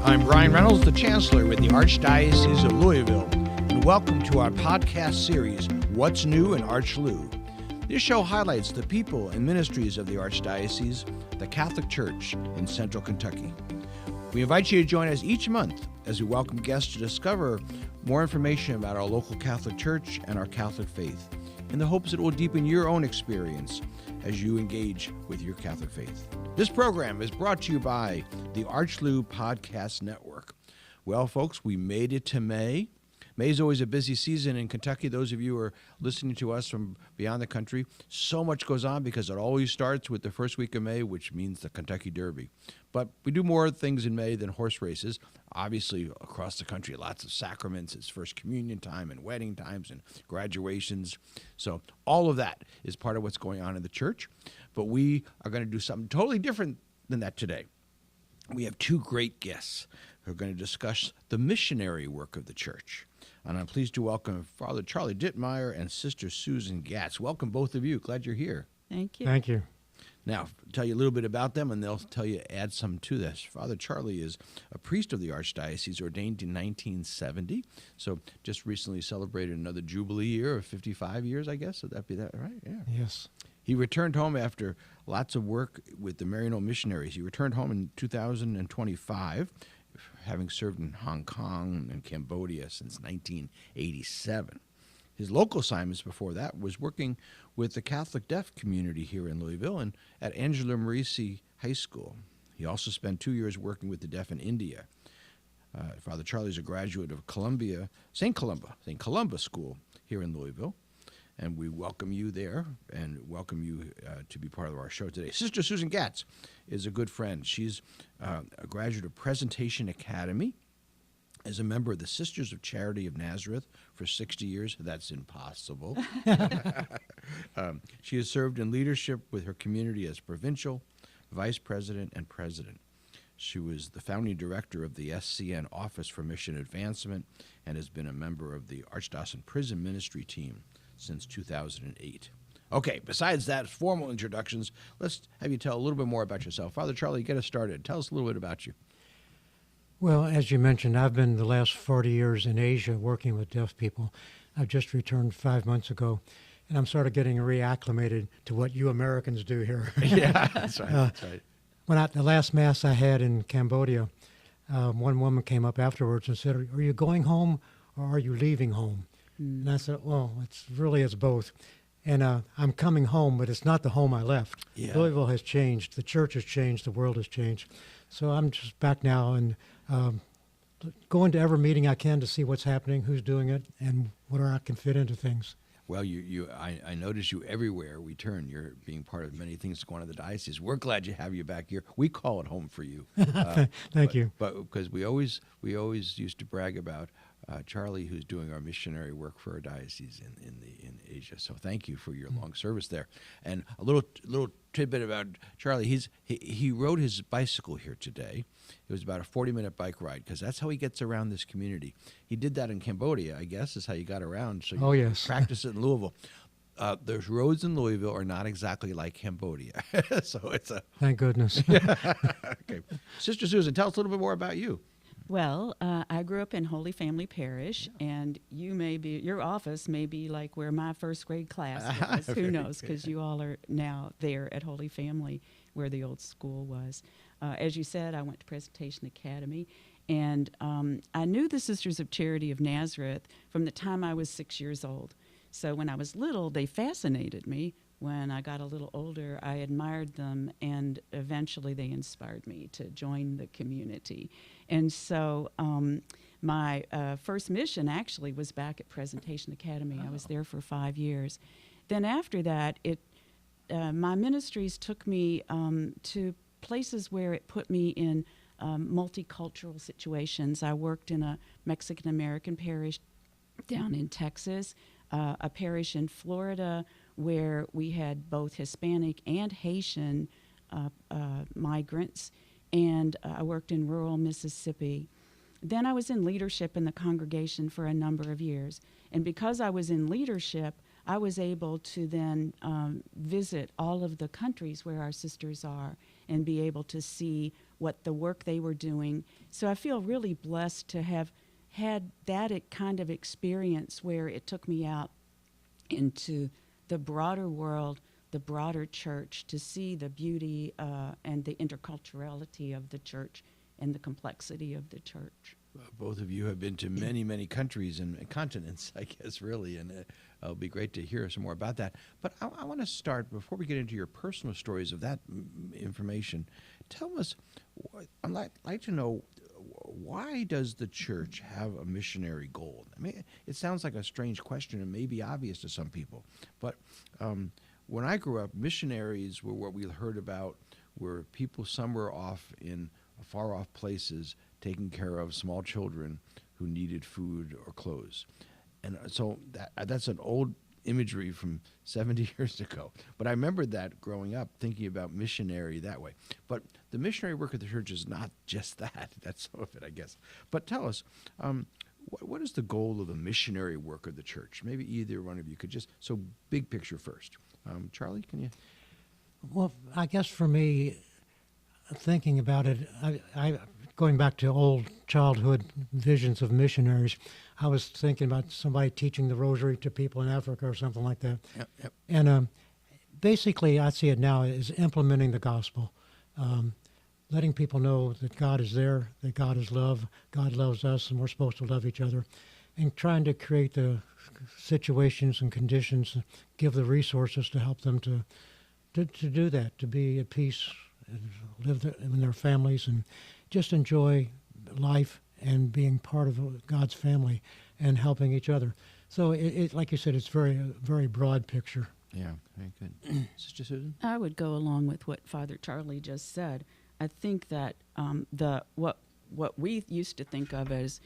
I'm Reynolds, the Chancellor with the Archdiocese of Louisville, and welcome to our podcast series, What's New in ArchLou. This show highlights the people and ministries of the Archdiocese, the Catholic Church in Central Kentucky. We invite you to join us each month as we welcome guests to discover more information about our local Catholic Church and our Catholic faith, in the hopes that it will deepen your own experience as you engage with your Catholic faith. This program is brought to you by the ArchLou Podcast Network. Well, folks, we made it to May. May is always a busy season in Kentucky. Those of you who are listening to us from beyond the country, so much goes on because it always starts with the first week of May, which means the Kentucky Derby. But we do more things in May than horse races. Obviously, across the country, lots of sacraments. It's First Communion time and wedding times and graduations. So all of that is part of what's going on in the church. But we are going to do something totally different than that today. We have two great guests who are going to discuss the missionary work of the church. And I'm pleased to welcome Father Charlie Dittmeier and Sister Susan Gatz. Welcome, both of you. Glad you're here. Thank you. Thank you. Now, I'll tell you a little bit about them, and they'll tell you, add some to this. Father Charlie is a priest of the Archdiocese, ordained in 1970. So just recently celebrated another Jubilee year of 55 years, I guess. Would that be that right? Yeah. Yes. He returned home after lots of work with the missionaries. He returned home in 2025, having served in Hong Kong and Cambodia since 1987. His local assignments before that was working with the Catholic deaf community here in Louisville and at Angela Merisi High School. He also spent 2 years working with the deaf in India. Father Charlie is a graduate of St. Columba School here in Louisville. And we welcome you there and welcome you to be part of our show today. Sister Susan Gatz is a good friend. She's a graduate of Presentation Academy, as a member of the Sisters of Charity of Nazareth for 60 years. That's impossible. She has served in leadership with her community as provincial, vice president, and president. She was the founding director of the SCN Office for Mission Advancement and has been a member of the Archdiocesan Prison Ministry team since 2008. Okay, besides that, formal introductions, let's have you tell a little bit more about yourself. Father Charlie, get us started. Tell us a little bit about you. Well, as you mentioned, I've been the last 40 years in Asia working with deaf people. I've just returned 5 months ago, and I'm sort of getting reacclimated to what you Americans do here. Yeah, that's right. That's right. The last Mass I had in Cambodia, one woman came up afterwards and said, "Are you going home or are you leaving home?" And I said, "Well, it's both. And I'm coming home, but it's not the home I left. Yeah. Louisville has changed. The church has changed. The world has changed. So I'm just back now and going to every meeting I can to see what's happening, who's doing it, and where I can fit into things." Well, I notice you everywhere we turn. You're being part of many things going on in the diocese. We're glad to have you back here. We call it home for you. Thank you. But because we always used to brag about Charlie, who's doing our missionary work for our diocese in Asia. So thank you for your long service there. And a little tidbit about Charlie. He rode his bicycle here today. It was about a 40-minute bike ride because that's how he gets around this community. He did that in Cambodia, I guess, is how you got around. So yes. Practice it in Louisville. There's roads in Louisville are not exactly like Cambodia. So it's a... Thank goodness. Okay. Sister Susan, tell us a little bit more about you. Well, I grew up in Holy Family Parish, and your office may be like where my first grade class was. Who knows, because you all are now there at Holy Family where the old school was. As you said, I went to Presentation Academy, and I knew the Sisters of Charity of Nazareth from the time I was 6 years old. So when I was little, they fascinated me. When I got a little older, I admired them, and eventually they inspired me to join the community. And so my first mission actually was back at Presentation Academy. I was there for 5 years. Then after that, my ministries took me to places where it put me in multicultural situations. I worked in a Mexican-American parish down in Texas, a parish in Florida where we had both Hispanic and Haitian migrants, and I worked in rural Mississippi. Then I was in leadership in the congregation for a number of years, and because I was in leadership, I was able to then visit all of the countries where our sisters are and be able to see what the work they were doing. So I feel really blessed to have had that kind of experience where it took me out into the broader world, the broader church, to see the beauty and the interculturality of the church and the complexity of the church. Both of you have been to many, many countries and continents, I guess, really, and it'll be great to hear some more about that. But I want to start, before we get into your personal stories of that information, tell us, I'd like to know, why does the church have a missionary goal? I mean, it sounds like a strange question and may be obvious to some people, but when I grew up, missionaries were what we heard about, were people somewhere off in far-off places taking care of small children who needed food or clothes. And so that's an old imagery from 70 years ago. But I remember that growing up, thinking about missionary that way. But the missionary work of the church is not just that. That's some of it, I guess. But tell us, what is the goal of the missionary work of the church? Maybe either one of you could just, so big picture first. Charlie, can you? Well, I guess for me, thinking about it, I going back to old childhood visions of missionaries, I was thinking about somebody teaching the rosary to people in Africa or something like that. Yep. And basically, I see it now as implementing the gospel, letting people know that God is there, that God is love, God loves us, and we're supposed to love each other, and trying to create the situations and conditions, give the resources to help them to do that, to be at peace, and live in their families, and just enjoy life and being part of God's family and helping each other. So it like you said, it's very broad picture. Yeah, very good. Sister Susan? I would go along with what Father Charlie just said. I think that what we used to think of as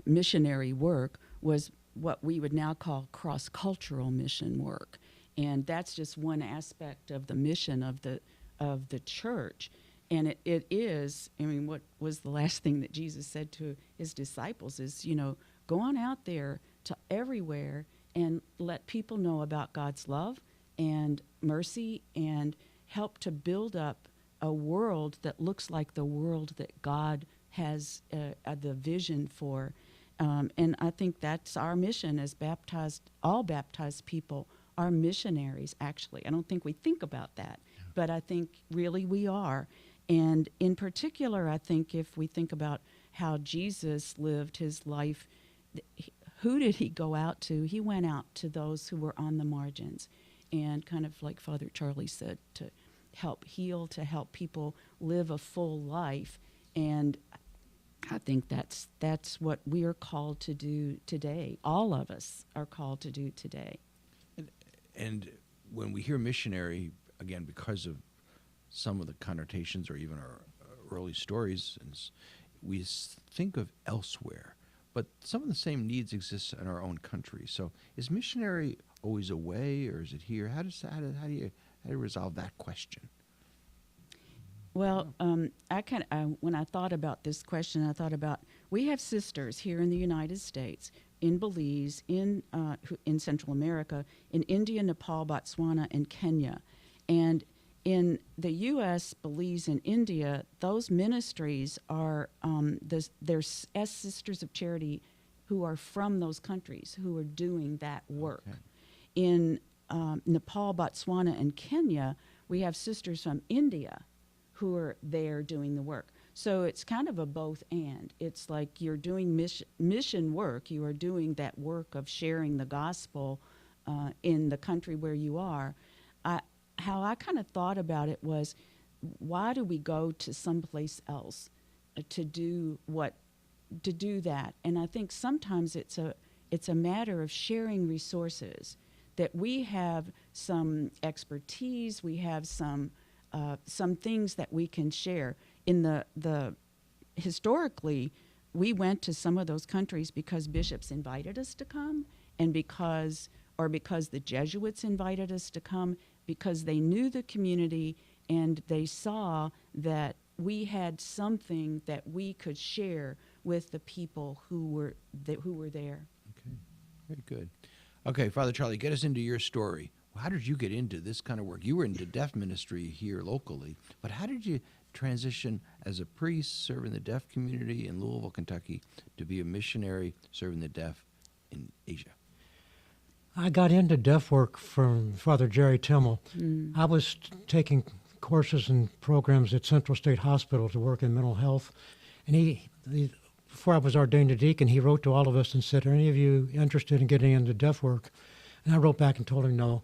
missionary work was what we would now call cross-cultural mission work. And that's just one aspect of the mission of the church. And it is, I mean, what was the last thing that Jesus said to his disciples is, go on out there to everywhere and let people know about God's love and mercy and help to build up a world that looks like the world that God has the vision for. And I think that's our mission as all baptized people are missionaries, actually. I don't think we think about that, but I think really we are. And in particular, I think if we think about how Jesus lived his life, who did he go out to? He went out to those who were on the margins, and kind of like Father Charlie said, to help heal, to help people live a full life. And I think that's what we are called to do today. All of us are called to do today. And when we hear missionary, again, because of some of the connotations or even our early stories, we think of elsewhere, but some of the same needs exist in our own country. So is missionary always away, or is it here? How do you resolve that question? Well, when I thought about this question, I thought about, we have sisters here in the United States, in Belize, in Central America, in India, Nepal, Botswana, and Kenya. And in the U.S., Belize, and India, those ministries are, there's as Sisters of Charity who are from those countries who are doing that work. Okay. In Nepal, Botswana, and Kenya, we have sisters from India who are there doing the work. So it's kind of a both and. It's like you're doing mission work, you are doing that work of sharing the gospel in the country where you are. How I kind of thought about it was, why do we go to someplace else to do that? And I think sometimes it's a matter of sharing resources, that we have some expertise, we have some things that we can share. In the historically, we went to some of those countries because bishops invited us to come, and because the Jesuits invited us to come, because they knew the community and they saw that we had something that we could share with the people who were there. Okay, very good. Okay, Father Charlie, get us into your story. How did you get into this kind of work? You were into deaf ministry here locally, but how did you transition as a priest serving the deaf community in Louisville, Kentucky, to be a missionary serving the deaf in Asia? I got into deaf work from Father Jerry Timmel. I was taking courses and programs at Central State Hospital to work in mental health. And he, before I was ordained a deacon, he wrote to all of us and said, "Are any of you interested in getting into deaf work?" And I wrote back and told him no.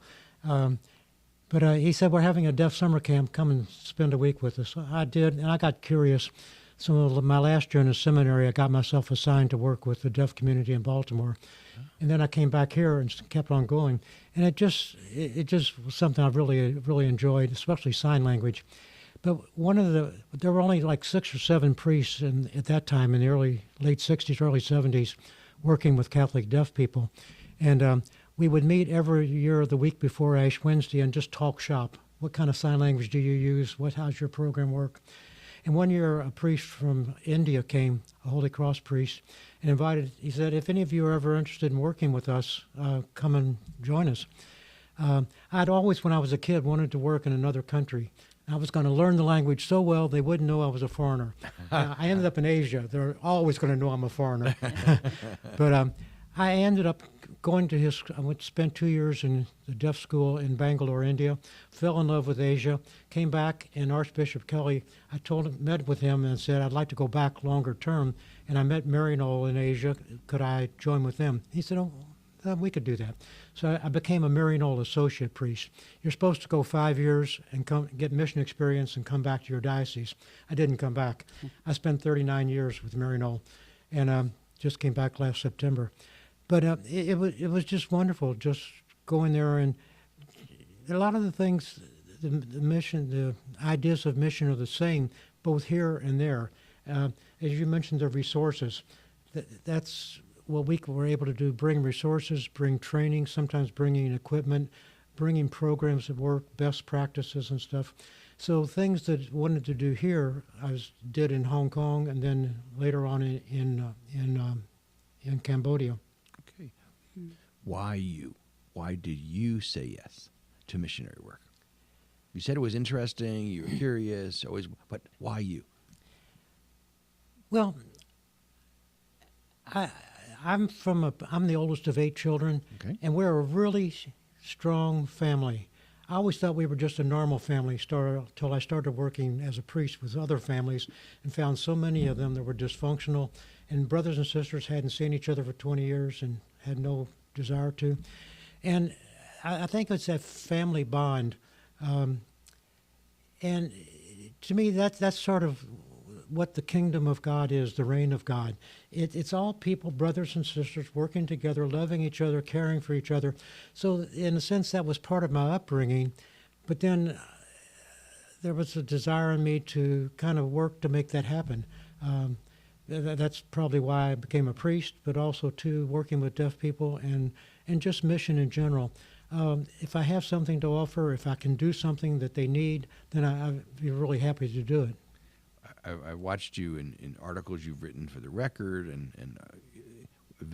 But he said, "We're having a deaf summer camp. Come and spend a week with us." So I did, and I got curious. So my last year in the seminary, I got myself assigned to work with the deaf community in Baltimore. And then I came back here and kept on going. And it just was something I really enjoyed, especially sign language. But there were only like 6 or 7 priests at that time in the late 60s, early 70s, working with Catholic deaf people. And we would meet every year the week before Ash Wednesday and just talk shop. What kind of sign language do you use? How's your program work? And one year a priest from India came, a Holy Cross priest, and he said, "If any of you are ever interested in working with us, come and join us." I'd always, when I was a kid, wanted to work in another country. I was going to learn the language so well they wouldn't know I was a foreigner. I ended up in Asia. They're always going to know I'm a foreigner. But I ended up going to spent 2 years in the deaf school in Bangalore, India, fell in love with Asia, came back, and Archbishop Kelly, met with him and said, "I'd like to go back longer term." And I met Reynolds in Asia. Could I join with them? He said, "Oh, we could do that." So I became a Reynolds associate priest. You're supposed to go 5 years and get mission experience and come back to your diocese. I didn't come back. I spent 39 years with Reynolds and just came back last September. But it was just wonderful, just going there, and a lot of the things, the ideas of mission are the same, both here and there. As you mentioned, the resources. That's what we were able to do: bring resources, bring training, sometimes bringing equipment, bringing programs of work, best practices and stuff. So things that I wanted to do here, did in Hong Kong, and then later on in Cambodia. Okay. Why you? Why did you say yes to missionary work? You said it was interesting, you were curious, but why you? Well, I'm the oldest of 8 children, Okay. and we're a really strong family. I always thought we were just a normal family till I started working as a priest with other families and found so many of them that were dysfunctional, and brothers and sisters hadn't seen each other for 20 years and had no desire to. And I think it's that family bond. And to me, that's sort of what the kingdom of God is, the reign of God. It's all people, brothers and sisters, working together, loving each other, caring for each other. So in a sense, that was part of my upbringing. But then there was a desire in me to kind of work to make that happen. That's probably why I became a priest, but also, too, working with deaf people and just mission in general. If I have something to offer, if I can do something that they need, then I'd be really happy to do it. I watched you in articles you've written for the Record and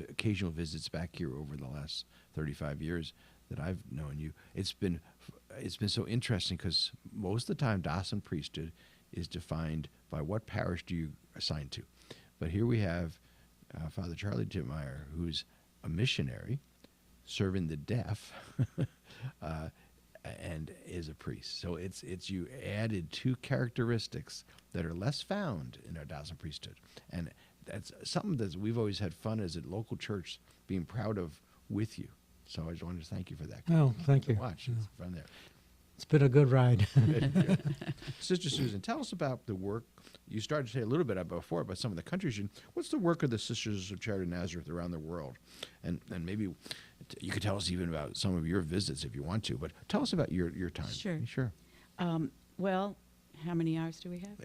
occasional visits back here over the last 35 years that I've known you. It's been so interesting because most of the time Dawson priesthood is defined by what parish do you assign to. But here we have Father Charlie Dittmeier, who's a missionary serving the deaf and is a priest. So it's you added 2 characteristics that are less found in our Dawson priesthood. And that's something that we've always had fun as a local church being proud of with you. So I just wanted to thank you for that. Oh, thank you. Watch, it's fun there. It's been a good ride. Sister Susan, tell us about the work. You started to say a little bit about before about some of the countries. What's the work of the Sisters of Charity of Nazareth around the world? And maybe you could tell us even about some of your visits if you want to, but tell us about your time. Sure. Well, how many hours do we have?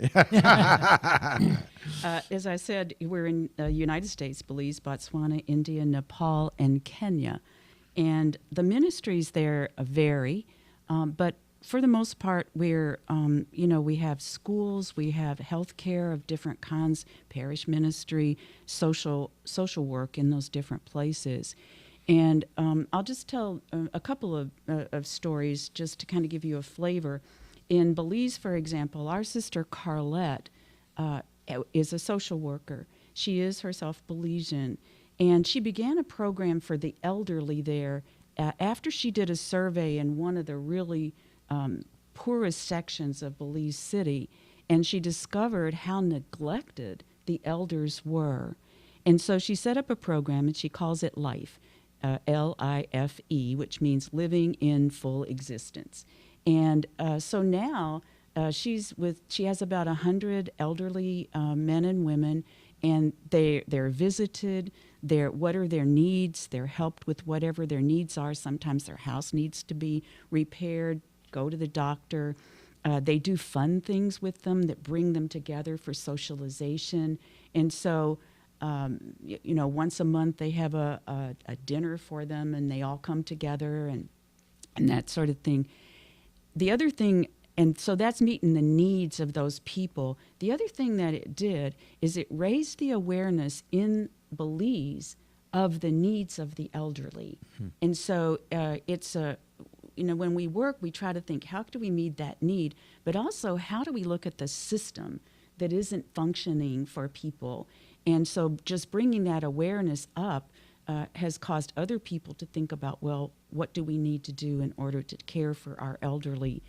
As I said, we're in the United States, Belize, Botswana, India, Nepal, and Kenya. And the ministries there vary, but for the most part, we're, we have schools, we have health care of different kinds, parish ministry, social work in those different places. And I'll just tell a couple of stories just to kind of give you a flavor. In Belize, for example, our sister Carlette is a social worker. She is herself Belizean, and she began a program for the elderly there after she did a survey in one of the really poorest sections of Belize City, and she discovered how neglected the elders were. And so she set up a program, and she calls it LIFE, L-I-F-E, which means living in full existence. And so now she has about 100 elderly men and women, and they're visited. What are their needs? They're helped with whatever their needs are. Sometimes their house needs to be repaired, go to the doctor. They do fun things with them that bring them together for socialization. And so, once a month they have a dinner for them, and they all come together and that sort of thing. The other thing, and so that's meeting the needs of those people. The other thing that it did is it raised the awareness in Belize of the needs of the elderly. And so when we work, we try to think, how do we meet that need? But also, how do we look at the system that isn't functioning for people? And so just bringing that awareness up has caused other people to think about, well, what do we need to do in order to care for our elderly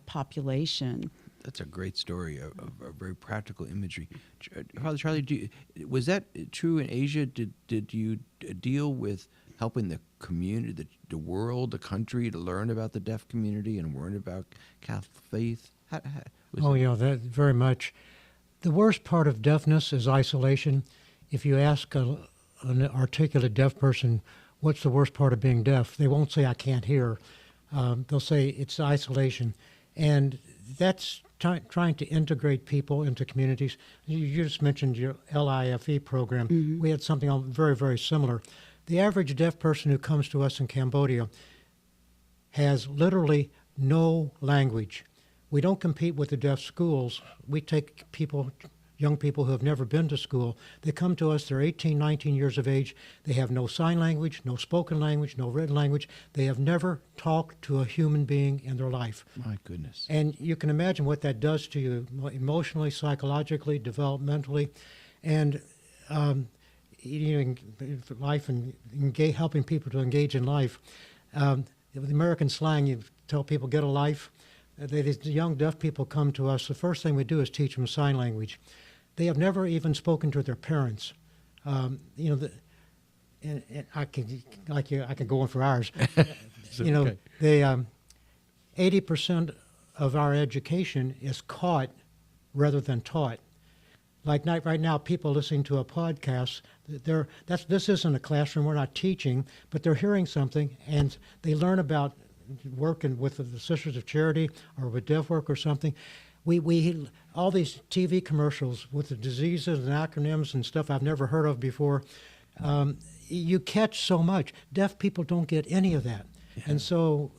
population? That's a great story, a very practical imagery. Father Charlie, was that true in Asia? Did you deal with helping the community, the world, the country to learn about the deaf community and learn about Catholic faith? That very much. The worst part of deafness is isolation. If you ask an articulate deaf person, what's the worst part of being deaf? They won't say, I can't hear. They'll say it's isolation. And that's trying to integrate people into communities. You just mentioned your LIFE program. Mm-hmm. We had something very, very similar. The average deaf person who comes to us in Cambodia has literally no language. We don't compete with the deaf schools. We take young people who have never been to school. They come to us, they're 18, 19 years of age. They have no sign language, no spoken language, no written language. They have never talked to a human being in their life. My goodness. And you can imagine what that does to you emotionally, psychologically, developmentally, and life and helping people to engage in life. The American slang, you tell people, get a life. These young deaf people come to us. The first thing we do is teach them sign language. They have never even spoken to their parents. And I can go on for hours. Okay. They 80% of our education is caught rather than taught. Like right now, people listening to a podcast, this isn't a classroom. We're not teaching, but they're hearing something, and they learn about working with the Sisters of Charity or with Deaf Work or something. We all these TV commercials with the diseases and acronyms and stuff I've never heard of before. You catch so much. Deaf people don't get any of that, and so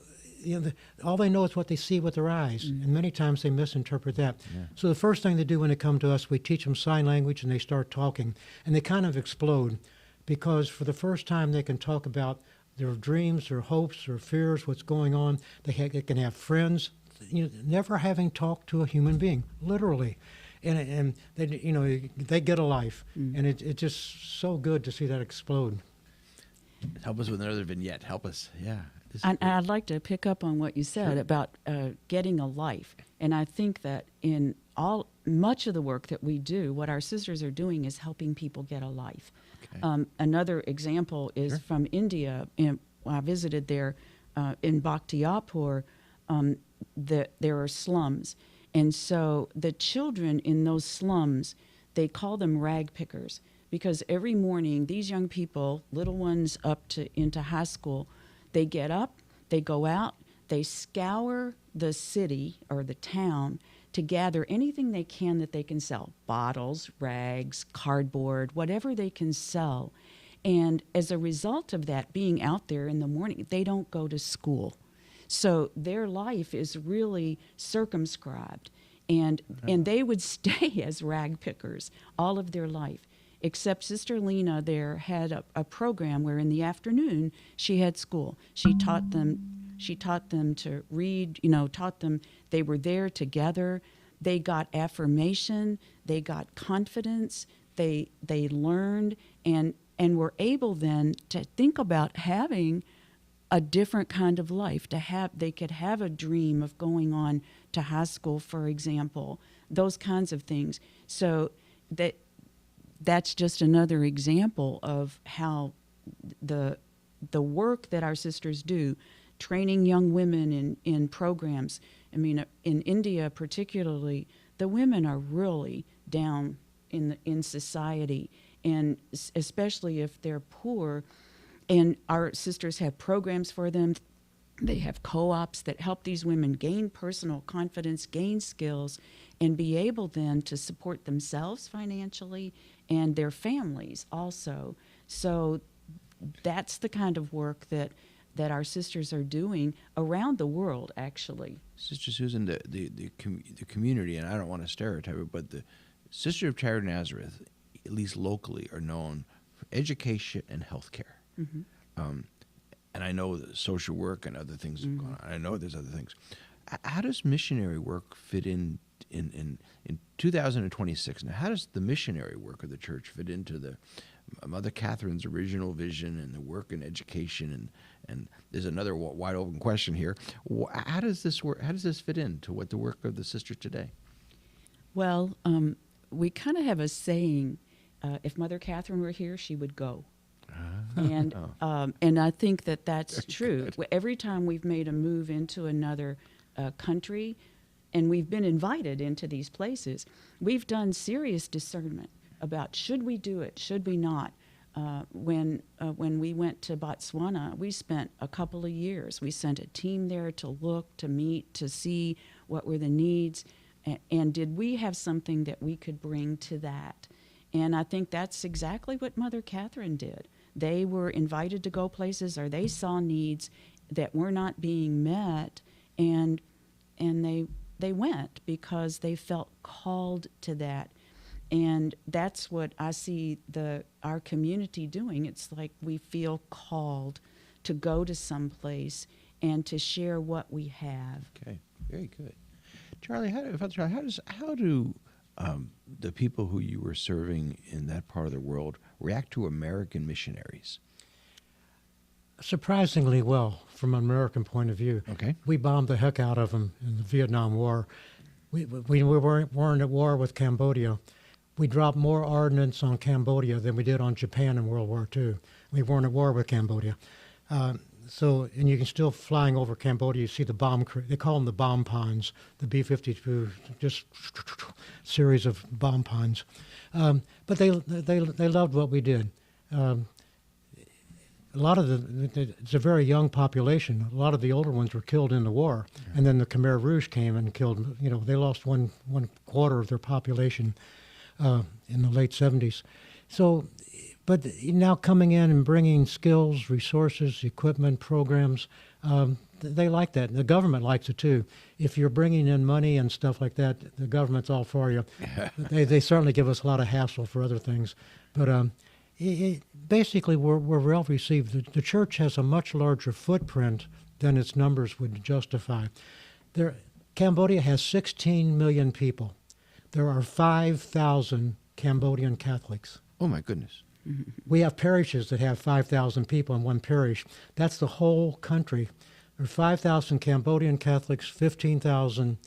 all they know is what they see with their eyes, and many times they misinterpret that. Yeah. So the first thing they do when they come to us, we teach them sign language, and they start talking, and they kind of explode, because for the first time they can talk about their dreams, their hopes, their fears, what's going on. They can have friends, never having talked to a human being, literally, and they get a life, and it's just so good to see that explode. Help us with another vignette. Help us, yeah. I'd like to pick up on what you said about getting a life, and I think that in much of the work that we do, what our sisters are doing is helping people get a life. Okay. Another example is from India. I visited there in Bhaktiyapur. There are slums, and so the children in those slums, they call them rag pickers, because every morning these young people, little ones up into high school, they get up, they go out, they scour the city or the town to gather anything they can that they can sell, bottles, rags, cardboard, whatever they can sell. And as a result of that, being out there in the morning, they don't go to school. So their life is really circumscribed, and they would stay as rag pickers all of their life. except Sister Lena there had a program where in the afternoon she had school. She taught them to read, taught them. They were there together. They got affirmation. They got confidence. They learned and were able then to think about having a different kind of life. They could have a dream of going on to high school, for example, those kinds of things. So that's just another example of how the work that our sisters do, training young women in programs. I mean, in India particularly, the women are really down in society, and especially if they're poor. And our sisters have programs for them. They have co-ops that help these women gain personal confidence, gain skills, and be able then to support themselves financially and their families also. So that's the kind of work that our sisters are doing around the world, actually. Sister Susan, the community, and I don't want to stereotype it, but the Sisters of Charity Nazareth, at least locally, are known for education and health care. Mm-hmm. And I know that social work and other things have gone on. I know there's other things. How does missionary work fit in 2026? Now, how does the missionary work of the church fit into the Mother Catherine's original vision and the work in education? And there's another wide open question here. How does this work? How does this fit into what the work of the sisters today? Well, we kind of have a saying: if Mother Catherine were here, she would go. And I think that's very true. Good. Every time we've made a move into another country, and we've been invited into these places, we've done serious discernment about should we do it, should we not. When we went to Botswana, we spent a couple of years. We sent a team there to look, to meet, to see what were the needs, and did we have something that we could bring to that. And I think that's exactly what Mother Catherine did. They were invited to go places, or they saw needs that were not being met, and they went because they felt called to that. And that's what I see our community doing. It's like we feel called to go to some place and to share what we have. Okay, very good. Charlie, how do the people who you were serving in that part of the world react to American missionaries? Surprisingly well, from an American point of view. Okay. We bombed the heck out of them in the Vietnam War. We weren't at war with Cambodia. We dropped more ordnance on Cambodia than we did on Japan in World War II. We weren't at war with Cambodia. And you can still, flying over Cambodia, you see the bomb, they call them the bomb ponds, the B-52, just series of bomb ponds. But they loved what we did. A lot of it's a very young population. A lot of the older ones were killed in the war. Yeah. And then the Khmer Rouge came and killed, they lost one quarter of their population in the late 70s. So, but now coming in and bringing skills, resources, equipment, programs, they like that. The government likes it too. If you're bringing in money and stuff like that, the government's all for you. They certainly give us a lot of hassle for other things. But basically, we're well received. The church has a much larger footprint than its numbers would justify. Cambodia has 16 million people. There are 5,000 Cambodian Catholics. Oh, my goodness. We have parishes that have 5,000 people in one parish. That's the whole country. There are 5,000 Cambodian Catholics, 15,000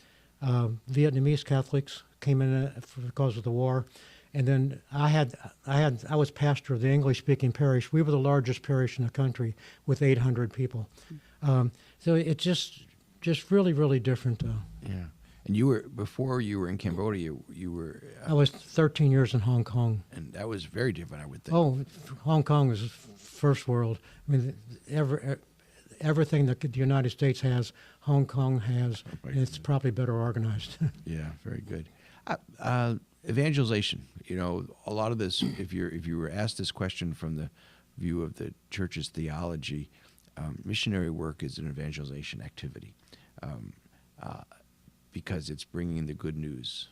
Vietnamese Catholics came in because of the war. And then I was pastor of the English-speaking parish. We were the largest parish in the country with 800 people. So it's just really, really different. Yeah. And before you were in Cambodia, you were... I was 13 years in Hong Kong. And that was very different, I would think. Oh, Hong Kong is first world. I mean, everything that the United States has, Hong Kong has, and it's probably better organized. Yeah, very good. Evangelization. A lot of this, if you were asked this question from the view of the church's theology, missionary work is an evangelization activity. Because it's bringing the good news,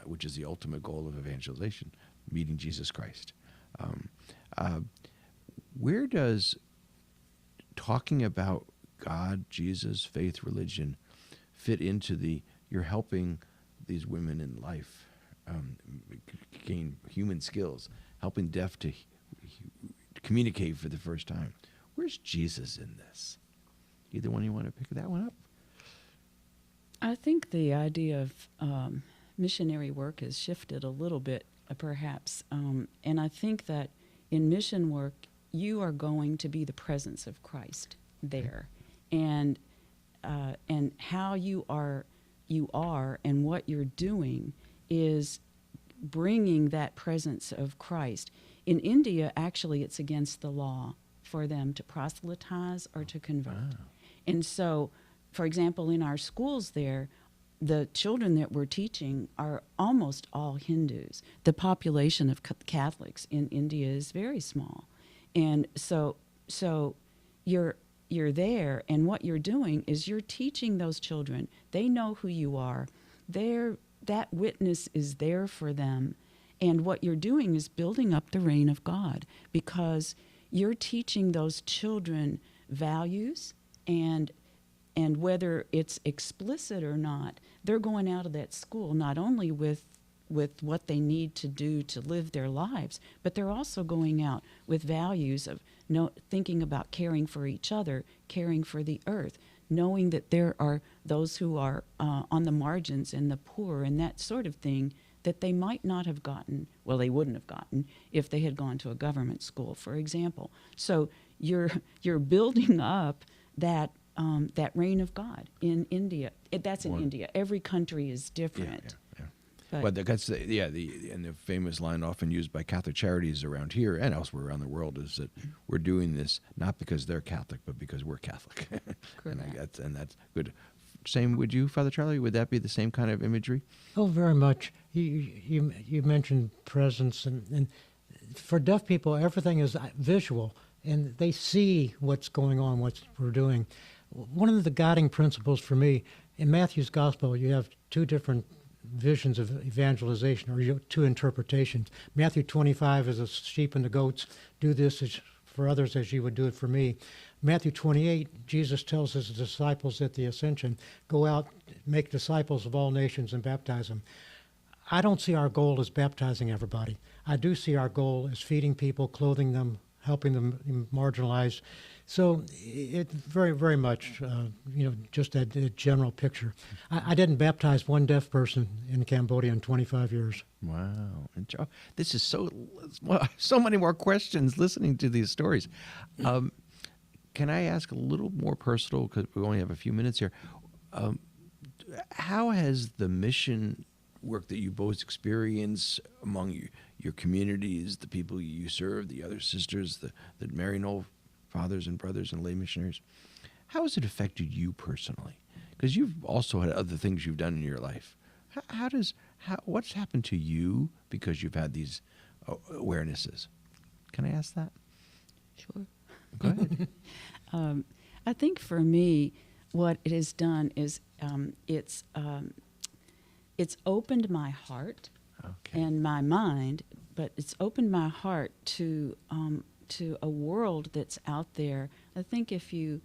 which is the ultimate goal of evangelization, meeting Jesus Christ. Where does talking about God, Jesus, faith, religion fit into you're helping these women in life gain human skills, helping deaf to communicate for the first time? Where's Jesus in this? Either one, you want to pick that one up? I think the idea of missionary work has shifted a little bit, perhaps. And I think that in mission work, you are going to be the presence of Christ there. And how you are and what you're doing is bringing that presence of Christ. In India, actually, it's against the law for them to proselytize or to convert. Wow. And so, for example, in our schools there, the children that we're teaching are almost all Hindus. The population of Catholics in India is very small. And so you're there, and what you're doing is you're teaching those children. They know who you are. That witness is there for them. And what you're doing is building up the reign of God, because you're teaching those children values, and whether it's explicit or not, they're going out of that school not only with what they need to do to live their lives, but they're also going out with values of thinking about caring for each other, caring for the earth, knowing that there are those who are on the margins and the poor and that sort of thing that they might not have gotten, well, they wouldn't have gotten if they had gone to a government school, for example. So you're building up that reign of God in India. That's in India. Every country is different. Yeah. But that's and the famous line often used by Catholic Charities around here and elsewhere around the world is that we're doing this not because they're Catholic, but because we're Catholic. and that's good. Same with you, Father Charlie? Would that be the same kind of imagery? Oh, very much. You mentioned presence, and for deaf people, everything is visual, and they see what's going on, what we're doing. One of the guiding principles for me, in Matthew's Gospel, you have two different visions of evangelization, or two interpretations. Matthew 25 is the sheep and the goats. Do this for others as you would do it for me. Matthew 28, Jesus tells his disciples at the Ascension, go out, make disciples of all nations and baptize them. I don't see our goal as baptizing everybody. I do see our goal as feeding people, clothing them, helping them marginalized. So it very, very much, just that general picture. I didn't baptize one deaf person in Cambodia in 25 years. Wow. This is so many more questions listening to these stories. Can I ask a little more personal, because we only have a few minutes here? How has the mission work that you both experience among your communities, the people you serve, the other sisters, the Maryknoll fathers and brothers and lay missionaries, how has it affected you personally? Because you've also had other things you've done in your life. What's happened to you because you've had these awarenesses? Can I ask that? Sure. Go ahead. I think for me, what it has done is it's opened my heart and my mind, but it's opened my heart to a world that's out there. I think if you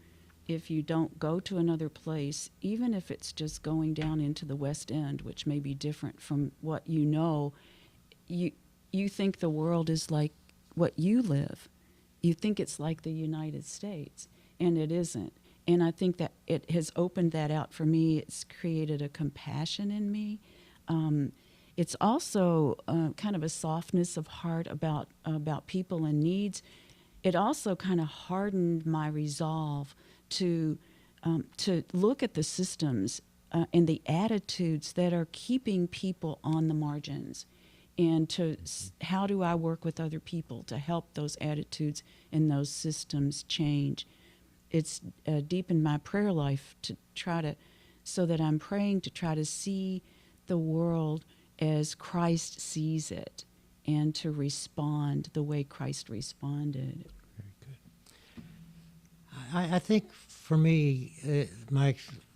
don't go to another place, even if it's just going down into the West End, which may be different from what you know, you think the world is like what you live. You think it's like the United States, and it isn't. And I think that it has opened that out for me. It's created a compassion in me. It's also kind of a softness of heart about people and needs. It also kind of hardened my resolve to look at the systems and the attitudes that are keeping people on the margins, and how do I work with other people to help those attitudes and those systems change. It's deepened my prayer life so that I'm praying to try to see the world as Christ sees it, and to respond the way Christ responded. Very good. I think for me, my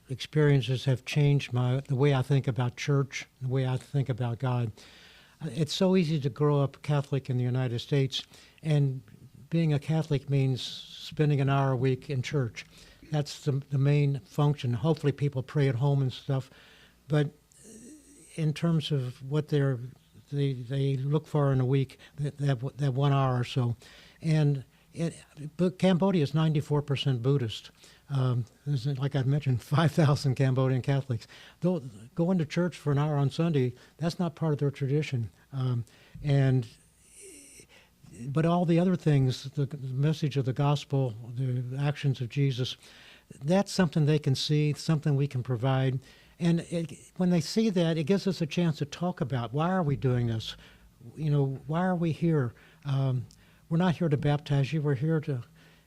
experiences have changed the way I think about church, the way I think about God. it's so easy to grow up Catholic in the United States, and being a Catholic means spending an hour a week in church. That's the main function. Hopefully people pray at home and stuff, but in terms of what they look for in a week, that 1 hour or so. And but Cambodia is 94% Buddhist. There's, like I mentioned, 5,000 Cambodian Catholics. Though going to church for an hour on Sunday, that's not part of their tradition. But all the other things, the message of the gospel, the actions of Jesus, that's something they can see, something we can provide. And when they see that, it gives us a chance to talk about, why are we doing this? Why are we here? We're not here to baptize you. We're here to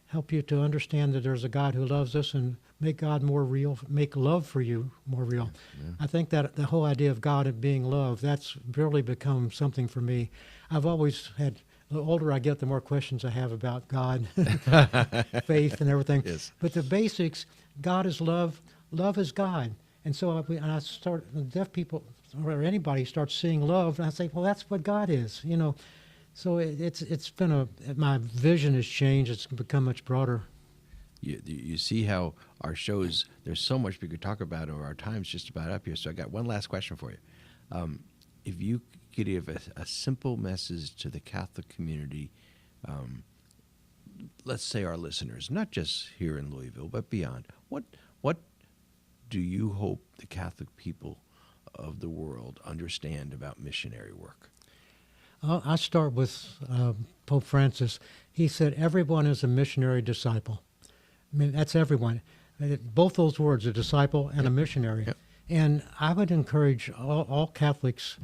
help you to understand that there's a God who loves us and make God more real, make love for you more real. Yeah. I think that the whole idea of God of being love, that's really become something for me. I've always had, the older I get, the more questions I have about God, faith and everything. Yes. But the basics, God is love, love is God. And so deaf people or anybody starts seeing love, and I say, well, that's what God is, So it's been my vision has changed. It's become much broader. You see how our shows, there's so much we could talk about, or our time's just about up here. So I got one last question for you. If you could give a simple message to the Catholic community, let's say our listeners, not just here in Louisville, but beyond, what do you hope the Catholic people of the world understand about missionary work? I'll start with Pope Francis. He said, everyone is a missionary disciple. I mean, that's everyone. Both those words, a disciple and a missionary. Yep. And I would encourage all Catholics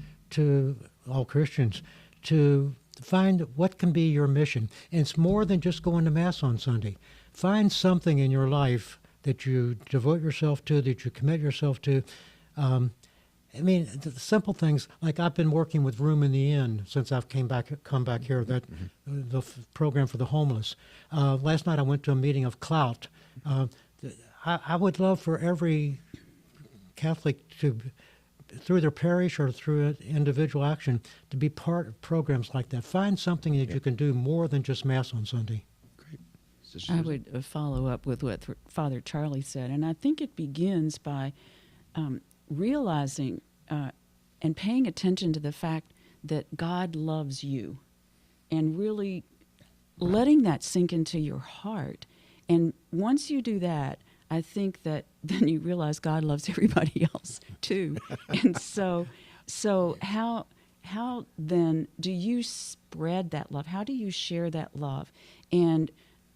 all Christians to find what can be your mission. And it's more than just going to Mass on Sunday. Find something in your life that you devote yourself to, that you commit yourself to. The simple things, like I've been working with Room in the Inn since I've come back here, the program for the homeless. Last night I went to a meeting of Clout. I would love for every Catholic to, through their parish or through individual action, to be part of programs like that. Find something that you can do more than just Mass on Sunday. Great. I would follow up with what Father Charlie said, and I think it begins by realizing and paying attention to the fact that God loves you, and really letting that sink into your heart. And once you do that, I think that then you realize God loves everybody else too. And so how then do you spread that love? How do you share that love? And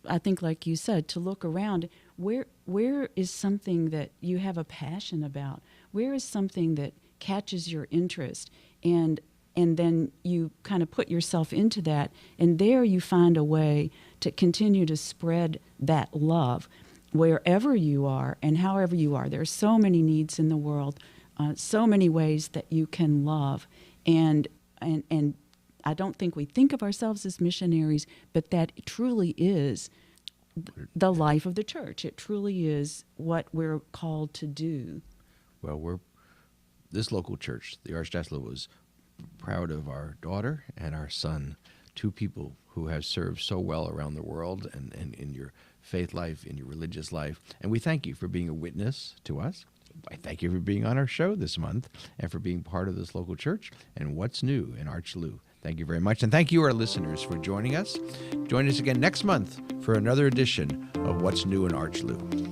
I think, like you said, to look around, where is something that you have a passion about? Where is something that catches your interest? And then you kind of put yourself into that, and there you find a way to continue to spread that love wherever you are and however you are. There are so many needs in the world, so many ways that you can love. And I don't think we think of ourselves as missionaries, but that truly is the life of the church. It truly is what we're called to do. Well, this local church, the Archdiocese of Louisville, is proud of our daughter and our son, two people who have served so well around the world and in your faith life, in your religious life. And we thank you for being a witness to us. I thank you for being on our show this month and for being part of this local church and what's new in ArchLou. Thank you very much. And thank you, our listeners, for joining us. Join us again next month for another edition of What's New in ArchLou.